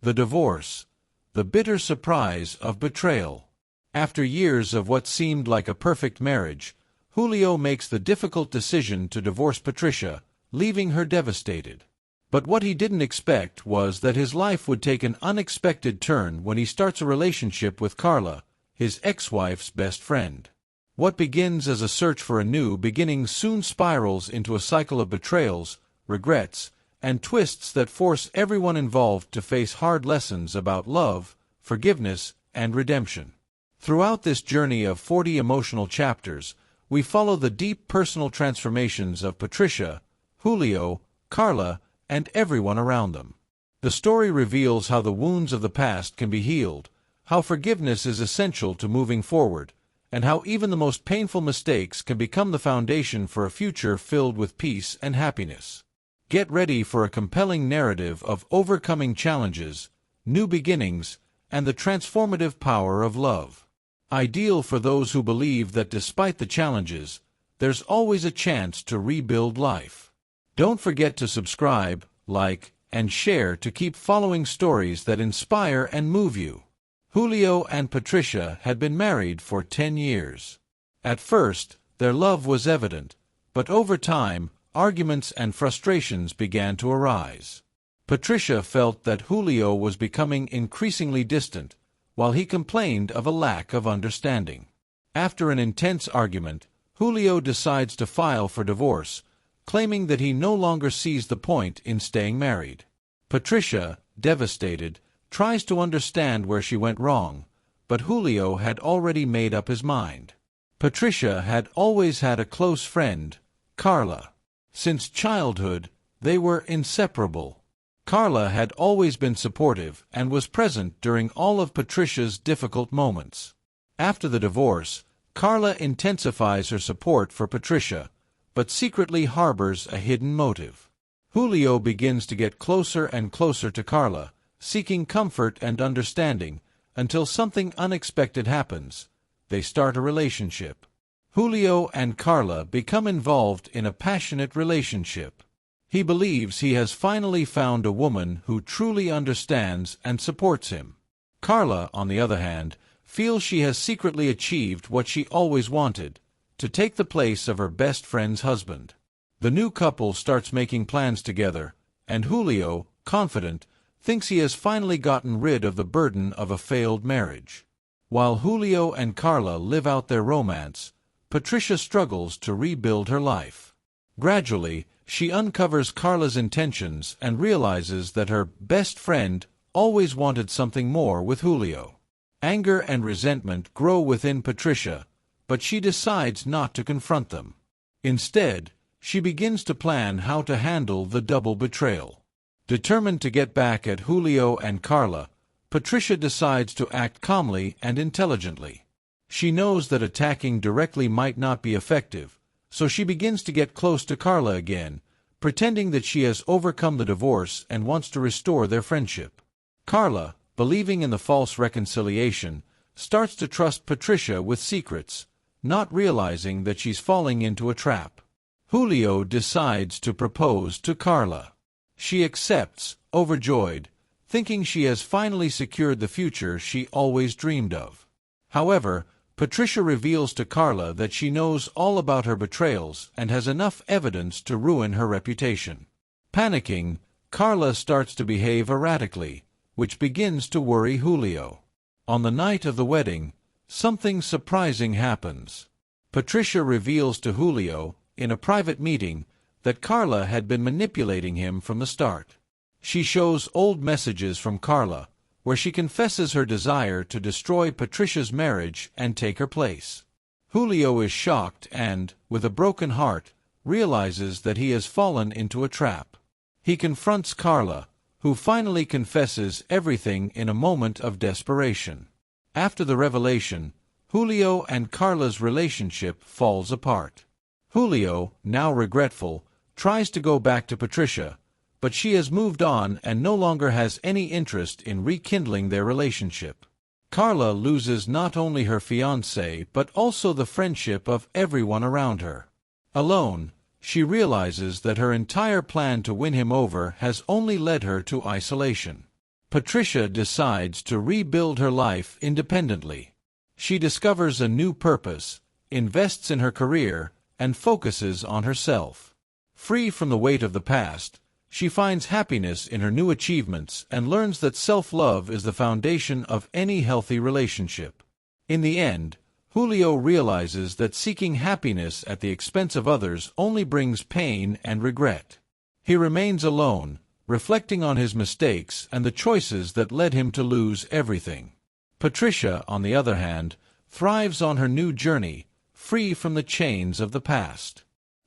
The divorce. The bitter surprise of betrayal. After years of what seemed like a perfect marriage, Julio makes the difficult decision to divorce Patricia, leaving her devastated. But what he didn't expect was that his life would take an unexpected turn when he starts a relationship with Carla, his ex-wife's best friend. What begins as a search for a new beginning soon spirals into a cycle of betrayals, regrets, and twists that force everyone involved to face hard lessons about love, forgiveness, and redemption. Throughout this journey of 40 emotional chapters, we follow the deep personal transformations of Patricia, Julio, Carla, and everyone around them. The story reveals how the wounds of the past can be healed, how forgiveness is essential to moving forward, and how even the most painful mistakes can become the foundation for a future filled with peace and happiness. Get ready for a compelling narrative of overcoming challenges, new beginnings, and the transformative power of love. Ideal for those who believe that despite the challenges, there's always a chance to rebuild life. Don't forget to subscribe, like, and share to keep following stories that inspire and move you. Julio and Patricia had been married for 10 years. At first, their love was evident, but over time, arguments and frustrations began to arise. Patricia felt that Julio was becoming increasingly distant, while he complained of a lack of understanding. After an intense argument, Julio decides to file for divorce, claiming that he no longer sees the point in staying married. Patricia, devastated, tries to understand where she went wrong, but Julio had already made up his mind. Patricia had always had a close friend, Carla. Since childhood, they were inseparable. Carla had always been supportive and was present during all of Patricia's difficult moments. After the divorce, Carla intensifies her support for Patricia, but secretly harbors a hidden motive. Julio begins to get closer and closer to Carla, seeking comfort and understanding, until something unexpected happens. They start a relationship. Julio and Carla become involved in a passionate relationship. He believes he has finally found a woman who truly understands and supports him. Carla, on the other hand, feels she has secretly achieved what she always wanted, to take the place of her best friend's husband. The new couple starts making plans together, and Julio, confident, thinks he has finally gotten rid of the burden of a failed marriage. While Julio and Carla live out their romance, Patricia struggles to rebuild her life. Gradually, she uncovers Carla's intentions and realizes that her best friend always wanted something more with Julio. Anger and resentment grow within Patricia, but she decides not to confront them. Instead, she begins to plan how to handle the double betrayal. Determined to get back at Julio and Carla, Patricia decides to act calmly and intelligently. She knows that attacking directly might not be effective, so she begins to get close to Carla again, pretending that she has overcome the divorce and wants to restore their friendship. Carla, believing in the false reconciliation, starts to trust Patricia with secrets, not realizing that she's falling into a trap. Julio decides to propose to Carla. She accepts, overjoyed, thinking she has finally secured the future she always dreamed of. However, Patricia reveals to Carla that she knows all about her betrayals and has enough evidence to ruin her reputation. Panicking, Carla starts to behave erratically, which begins to worry Julio. On the night of the wedding, something surprising happens. Patricia reveals to Julio, in a private meeting, that Carla had been manipulating him from the start. She shows old messages from Carla, where she confesses her desire to destroy Patricia's marriage and take her place. Julio is shocked and, with a broken heart, realizes that he has fallen into a trap. He confronts Carla, who finally confesses everything in a moment of desperation. After the revelation, Julio and Carla's relationship falls apart. Julio, now regretful, tries to go back to Patricia, but she has moved on and no longer has any interest in rekindling their relationship. Carla loses not only her fiancé but also the friendship of everyone around her. Alone, she realizes that her entire plan to win him over has only led her to isolation. Patricia decides to rebuild her life independently. She discovers a new purpose, invests in her career, and focuses on herself. Free from the weight of the past, she finds happiness in her new achievements and learns that self-love is the foundation of any healthy relationship. In the end, Julio realizes that seeking happiness at the expense of others only brings pain and regret. He remains alone, reflecting on his mistakes and the choices that led him to lose everything. Patricia, on the other hand, thrives on her new journey, free from the chains of the past.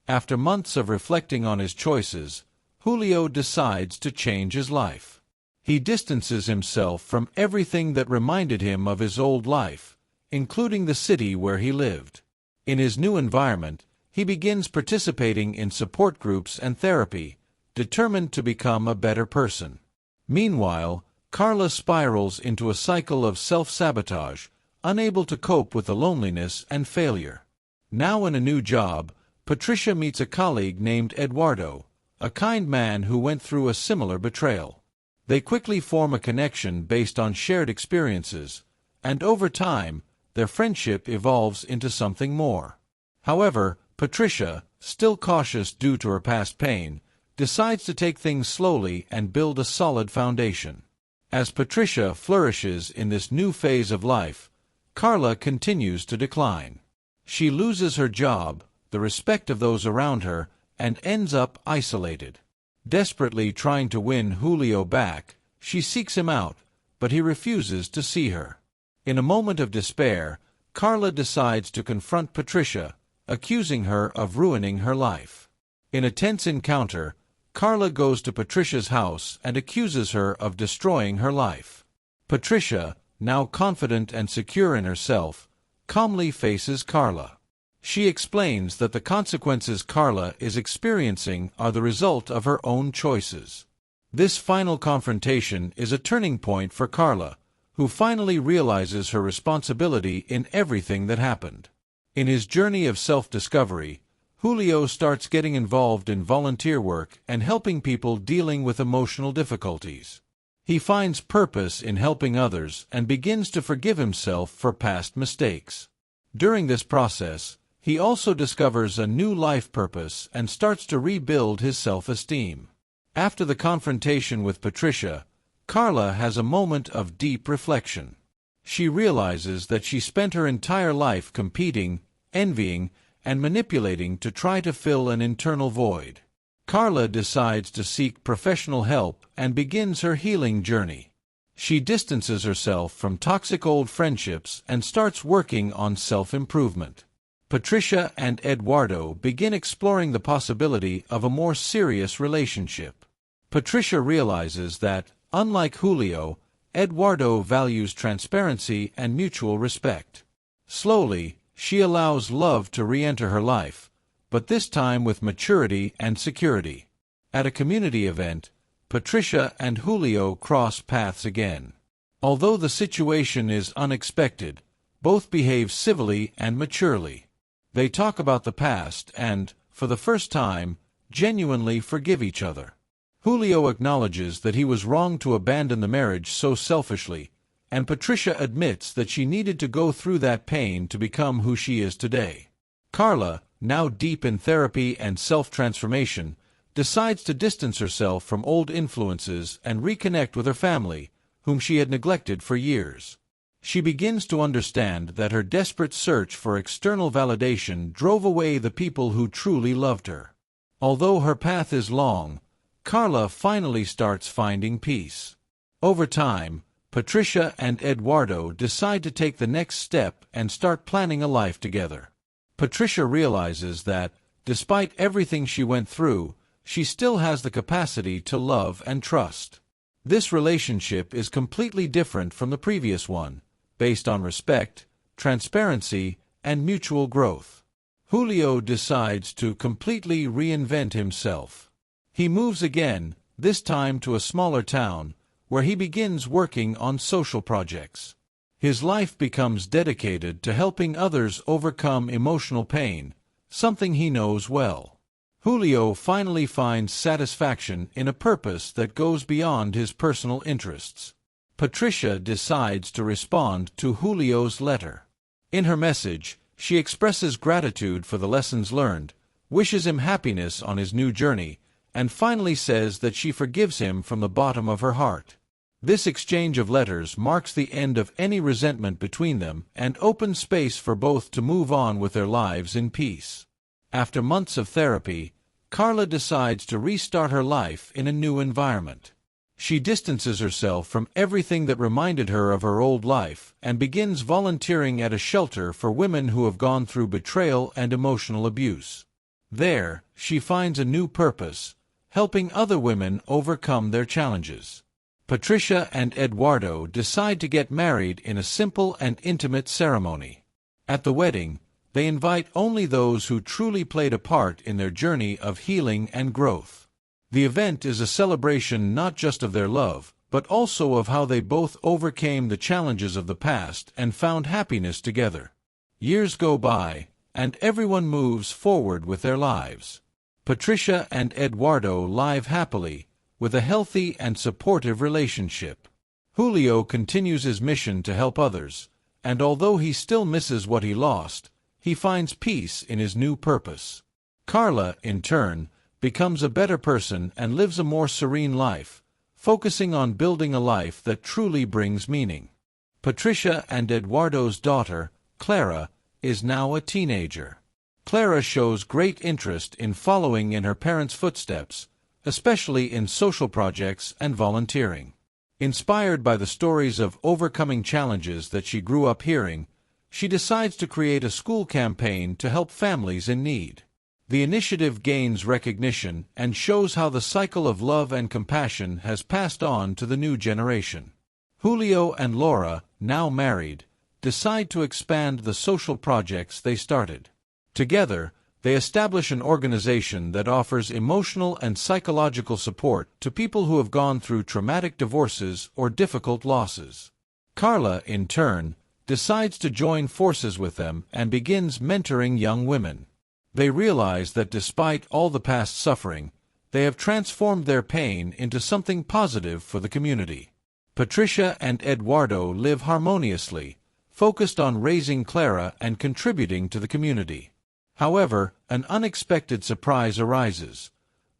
After months of reflecting on his choices, Julio decides to change his life. He distances himself from everything that reminded him of his old life, including the city where he lived. In his new environment, he begins participating in support groups and therapy, determined to become a better person. Meanwhile, Carla spirals into a cycle of self-sabotage, unable to cope with the loneliness and failure. Now in a new job, Patricia meets a colleague named Eduardo, a kind man who went through a similar betrayal. They quickly form a connection based on shared experiences, and over time, their friendship evolves into something more. However, Patricia, still cautious due to her past pain, decides to take things slowly and build a solid foundation. As Patricia flourishes in this new phase of life, Carla continues to decline. She loses her job, the respect of those around her, and ends up isolated. Desperately trying to win Julio back, she seeks him out, but he refuses to see her. In a moment of despair, Carla decides to confront Patricia, accusing her of ruining her life. In a tense encounter, Carla goes to Patricia's house and accuses her of destroying her life. Patricia, now confident and secure in herself, calmly faces Carla. She explains that the consequences Carla is experiencing are the result of her own choices. This final confrontation is a turning point for Carla, who finally realizes her responsibility in everything that happened. In his journey of self-discovery, Julio starts getting involved in volunteer work and helping people dealing with emotional difficulties. He finds purpose in helping others and begins to forgive himself for past mistakes. During this process, he also discovers a new life purpose and starts to rebuild his self-esteem. After the confrontation with Patricia, Carla has a moment of deep reflection. She realizes that she spent her entire life competing, envying, and manipulating to try to fill an internal void. Carla decides to seek professional help and begins her healing journey. She distances herself from toxic old friendships and starts working on self-improvement. Patricia and Eduardo begin exploring the possibility of a more serious relationship. Patricia realizes that, unlike Julio, Eduardo values transparency and mutual respect. Slowly, she allows love to re-enter her life, but this time with maturity and security. At a community event, Patricia and Julio cross paths again. Although the situation is unexpected, both behave civilly and maturely. They talk about the past and, for the first time, genuinely forgive each other. Julio acknowledges that he was wrong to abandon the marriage so selfishly, and Patricia admits that she needed to go through that pain to become who she is today. Carla, now deep in therapy and self-transformation, decides to distance herself from old influences and reconnect with her family, whom she had neglected for years. She begins to understand that her desperate search for external validation drove away the people who truly loved her. Although her path is long, Carla finally starts finding peace. Over time, Patricia and Eduardo decide to take the next step and start planning a life together. Patricia realizes that, despite everything she went through, she still has the capacity to love and trust. This relationship is completely different from the previous one, based on respect, transparency, and mutual growth. Julio decides to completely reinvent himself. He moves again, this time to a smaller town, where he begins working on social projects. His life becomes dedicated to helping others overcome emotional pain, something he knows well. Julio finally finds satisfaction in a purpose that goes beyond his personal interests. Patricia decides to respond to Julio's letter. In her message, she expresses gratitude for the lessons learned, wishes him happiness on his new journey, and finally says that she forgives him from the bottom of her heart. This exchange of letters marks the end of any resentment between them and opens space for both to move on with their lives in peace. After months of therapy, Carla decides to restart her life in a new environment. She distances herself from everything that reminded her of her old life and begins volunteering at a shelter for women who have gone through betrayal and emotional abuse. There, she finds a new purpose, helping other women overcome their challenges. Patricia and Eduardo decide to get married in a simple and intimate ceremony. At the wedding, they invite only those who truly played a part in their journey of healing and growth. The event is a celebration not just of their love, but also of how they both overcame the challenges of the past and found happiness together. Years go by, and everyone moves forward with their lives. Patricia and Eduardo live happily, with a healthy and supportive relationship. Julio continues his mission to help others, and although he still misses what he lost, he finds peace in his new purpose. Carla, in turn, becomes a better person and lives a more serene life, focusing on building a life that truly brings meaning. Patricia and Eduardo's daughter, Clara, is now a teenager. Clara shows great interest in following in her parents' footsteps, especially in social projects and volunteering. Inspired by the stories of overcoming challenges that she grew up hearing, she decides to create a school campaign to help families in need. The initiative gains recognition and shows how the cycle of love and compassion has passed on to the new generation. Julio and Laura, now married, decide to expand the social projects they started. Together, they establish an organization that offers emotional and psychological support to people who have gone through traumatic divorces or difficult losses. Carla, in turn, decides to join forces with them and begins mentoring young women. They realize that despite all the past suffering, they have transformed their pain into something positive for the community. Patricia and Eduardo live harmoniously, focused on raising Clara and contributing to the community. However, an unexpected surprise arises.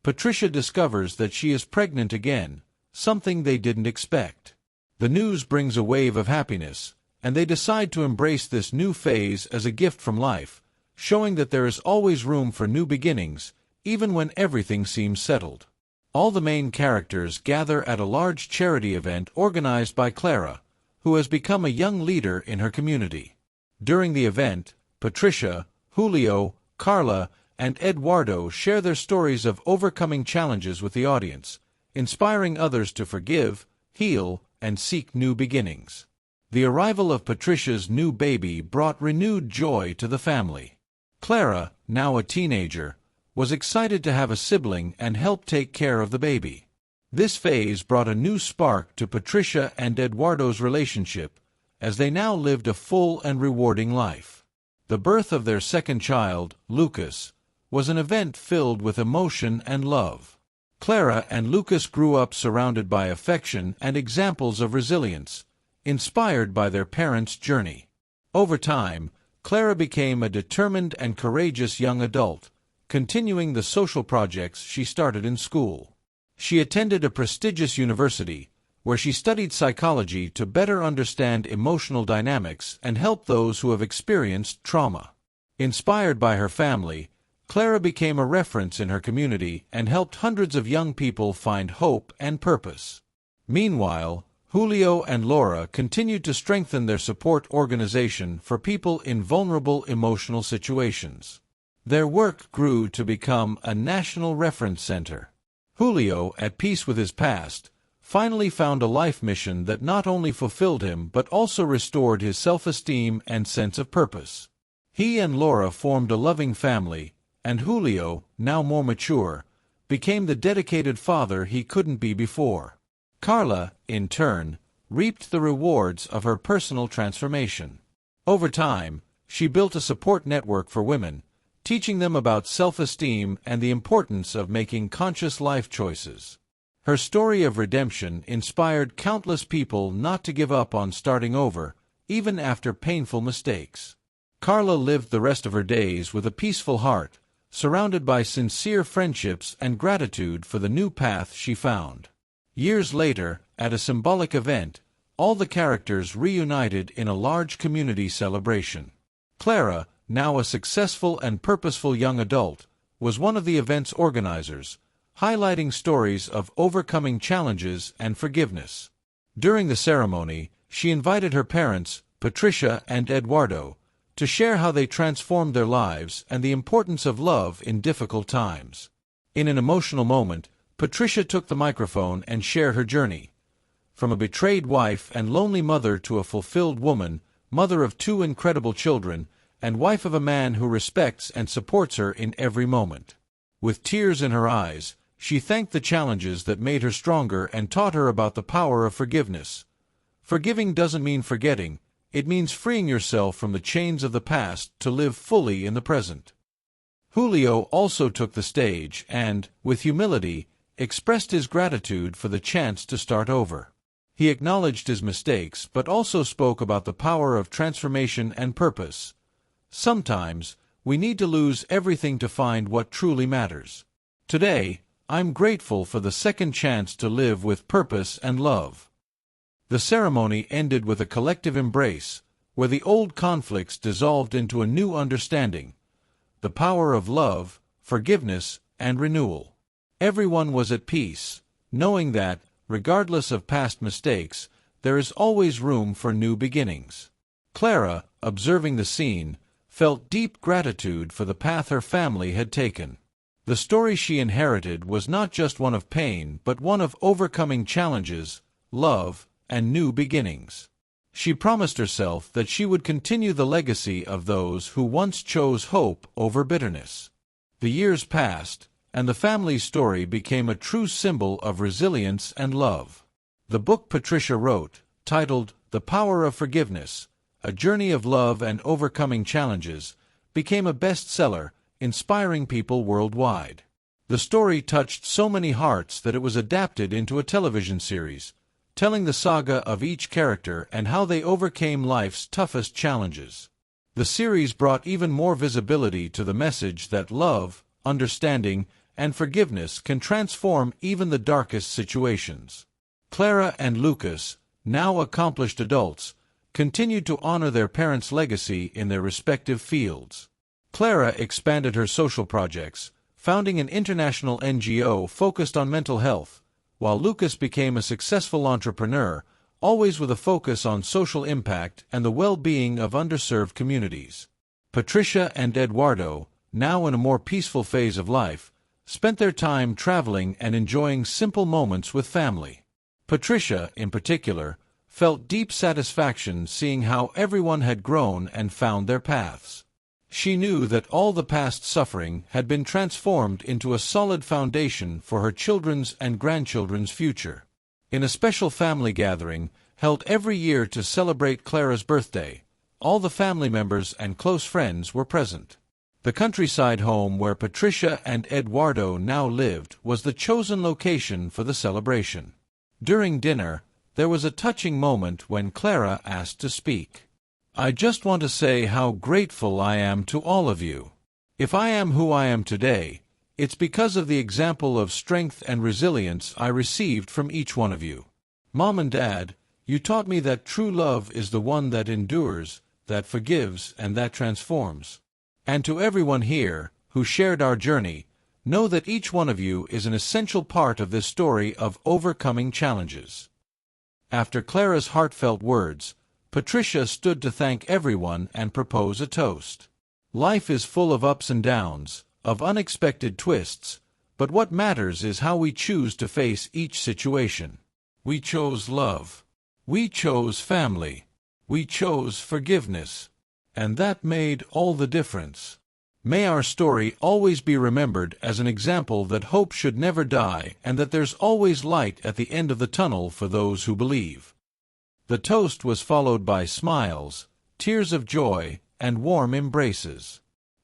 Patricia discovers that she is pregnant again, something they didn't expect. The news brings a wave of happiness, and they decide to embrace this new phase as a gift from life, showing that there is always room for new beginnings, even when everything seems settled. All the main characters gather at a large charity event organized by Clara, who has become a young leader in her community. During the event, Patricia, Julio, Carla, and Eduardo share their stories of overcoming challenges with the audience, inspiring others to forgive, heal, and seek new beginnings. The arrival of Patricia's new baby brought renewed joy to the family. Clara, now a teenager, was excited to have a sibling and help take care of the baby. This phase brought a new spark to Patricia and Eduardo's relationship, as they now lived a full and rewarding life. The birth of their second child, Lucas, was an event filled with emotion and love. Clara and Lucas grew up surrounded by affection and examples of resilience, inspired by their parents' journey. Over time, Clara became a determined and courageous young adult, continuing the social projects she started in school. She attended a prestigious university, where she studied psychology to better understand emotional dynamics and help those who have experienced trauma. Inspired by her family, Clara became a reference in her community and helped hundreds of young people find hope and purpose. Meanwhile, Julio and Laura continued to strengthen their support organization for people in vulnerable emotional situations. Their work grew to become a national reference center. Julio, at peace with his past, finally found a life mission that not only fulfilled him but also restored his self-esteem and sense of purpose. He and Laura formed a loving family, and Julio, now more mature, became the dedicated father he couldn't be before. Carla, in turn, reaped the rewards of her personal transformation. Over time, she built a support network for women, teaching them about self-esteem and the importance of making conscious life choices. Her story of redemption inspired countless people not to give up on starting over, even after painful mistakes. Carla lived the rest of her days with a peaceful heart, surrounded by sincere friendships and gratitude for the new path she found. Years later, at a symbolic event, all the characters reunited in a large community celebration. Clara, now a successful and purposeful young adult, was one of the event's organizers, highlighting stories of overcoming challenges and forgiveness. During the ceremony, she invited her parents, Patricia and Eduardo, to share how they transformed their lives and the importance of love in difficult times. In an emotional moment, Patricia took the microphone and shared her journey. From a betrayed wife and lonely mother to a fulfilled woman, mother of 2 incredible children, and wife of a man who respects and supports her in every moment. With tears in her eyes, she thanked the challenges that made her stronger and taught her about the power of forgiveness. Forgiving doesn't mean forgetting, it means freeing yourself from the chains of the past to live fully in the present. Julio also took the stage and, with humility, expressed his gratitude for the chance to start over. He acknowledged his mistakes but also spoke about the power of transformation and purpose. Sometimes, we need to lose everything to find what truly matters. Today, I'm grateful for the second chance to live with purpose and love. The ceremony ended with a collective embrace, where the old conflicts dissolved into a new understanding. The power of love, forgiveness, and renewal. Everyone was at peace, knowing that, regardless of past mistakes, there is always room for new beginnings. Clara, observing the scene, felt deep gratitude for the path her family had taken. The story she inherited was not just one of pain but one of overcoming challenges, love, and new beginnings. She promised herself that she would continue the legacy of those who once chose hope over bitterness. The years passed, and the family's story became a true symbol of resilience and love. The book Patricia wrote, titled The Power of Forgiveness, A Journey of Love and Overcoming Challenges, became a bestseller, inspiring people worldwide. The story touched so many hearts that it was adapted into a television series, telling the saga of each character and how they overcame life's toughest challenges. The series brought even more visibility to the message that love, understanding, and forgiveness can transform even the darkest situations. Clara and Lucas, now accomplished adults, continued to honor their parents' legacy in their respective fields. Clara expanded her social projects, founding an international NGO focused on mental health, while Lucas became a successful entrepreneur, always with a focus on social impact and the well-being of underserved communities. Patricia and Eduardo, now in a more peaceful phase of life, spent their time traveling and enjoying simple moments with family. Patricia, in particular, felt deep satisfaction seeing how everyone had grown and found their paths. She knew that all the past suffering had been transformed into a solid foundation for her children's and grandchildren's future. In a special family gathering, held every year to celebrate Clara's birthday, all the family members and close friends were present. The countryside home where Patricia and Eduardo now lived was the chosen location for the celebration. During dinner, there was a touching moment when Clara asked to speak. "I just want to say how grateful I am to all of you. If I am who I am today, it's because of the example of strength and resilience I received from each one of you. Mom and Dad, you taught me that true love is the one that endures, that forgives, and that transforms. And to everyone here, who shared our journey, know that each one of you is an essential part of this story of overcoming challenges." After Clara's heartfelt words, Patricia stood to thank everyone and propose a toast. Life is full of ups and downs, of unexpected twists, but what matters is how we choose to face each situation. We chose love. We chose family. We chose forgiveness. And that made all the difference. May our story always be remembered as an example that hope should never die and that there's always light at the end of the tunnel for those who believe. The toast was followed by smiles, tears of joy, and warm embraces.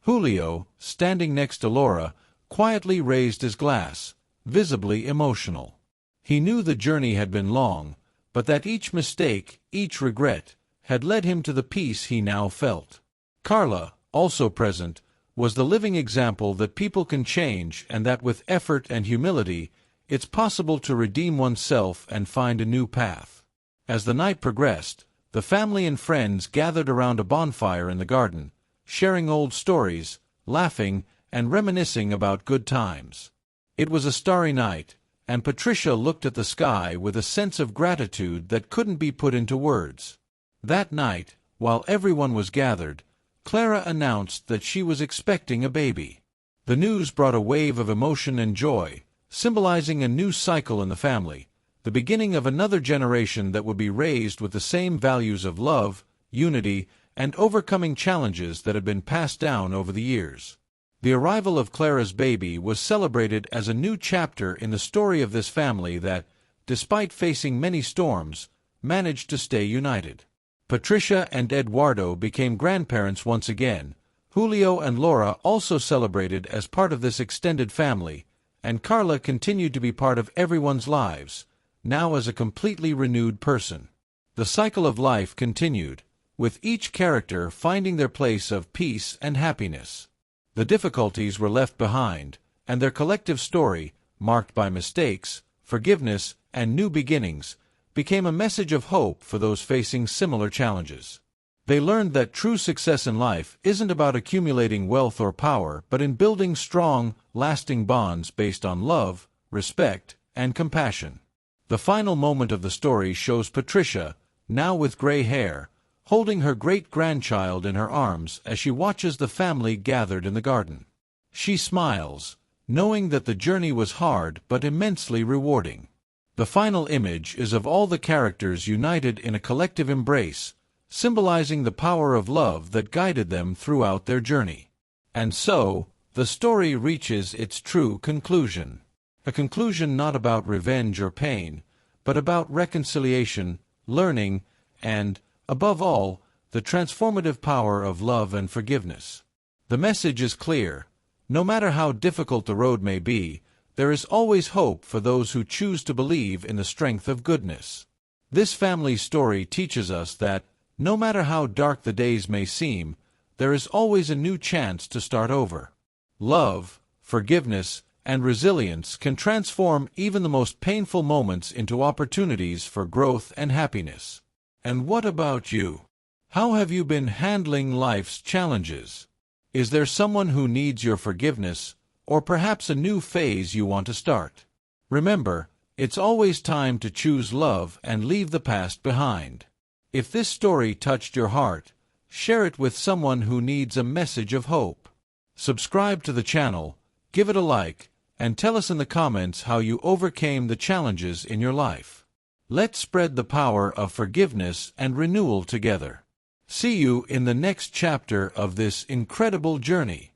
Julio, standing next to Laura, quietly raised his glass, visibly emotional. He knew the journey had been long, but that each mistake, each regret, had led him to the peace he now felt. Carla, also present, was the living example that people can change and that with effort and humility, it's possible to redeem oneself and find a new path. As the night progressed, the family and friends gathered around a bonfire in the garden, sharing old stories, laughing, and reminiscing about good times. It was a starry night, and Patricia looked at the sky with a sense of gratitude that couldn't be put into words. That night, while everyone was gathered, Clara announced that she was expecting a baby. The news brought a wave of emotion and joy, symbolizing a new cycle in the family, the beginning of another generation that would be raised with the same values of love, unity, and overcoming challenges that had been passed down over the years. The arrival of Clara's baby was celebrated as a new chapter in the story of this family that, despite facing many storms, managed to stay united. Patricia and Eduardo became grandparents once again. Julio and Laura also celebrated as part of this extended family, and Carla continued to be part of everyone's lives, now as a completely renewed person. The cycle of life continued, with each character finding their place of peace and happiness. The difficulties were left behind, and their collective story, marked by mistakes, forgiveness, and new beginnings, became a message of hope for those facing similar challenges. They learned that true success in life isn't about accumulating wealth or power, but in building strong, lasting bonds based on love, respect, and compassion. The final moment of the story shows Patricia, now with gray hair, holding her great-grandchild in her arms as she watches the family gathered in the garden. She smiles, knowing that the journey was hard but immensely rewarding. The final image is of all the characters united in a collective embrace, symbolizing the power of love that guided them throughout their journey. And so, the story reaches its true conclusion. A conclusion not about revenge or pain, but about reconciliation, learning, and, above all, the transformative power of love and forgiveness. The message is clear. No matter how difficult the road may be, there is always hope for those who choose to believe in the strength of goodness. This family story teaches us that, no matter how dark the days may seem, there is always a new chance to start over. Love, forgiveness, and resilience can transform even the most painful moments into opportunities for growth and happiness. And what about you? How have you been handling life's challenges? Is there someone who needs your forgiveness, or perhaps a new phase you want to start? Remember, it's always time to choose love and leave the past behind. If this story touched your heart, share it with someone who needs a message of hope. Subscribe to the channel, give it a like, and tell us in the comments how you overcame the challenges in your life. Let's spread the power of forgiveness and renewal together. See you in the next chapter of this incredible journey.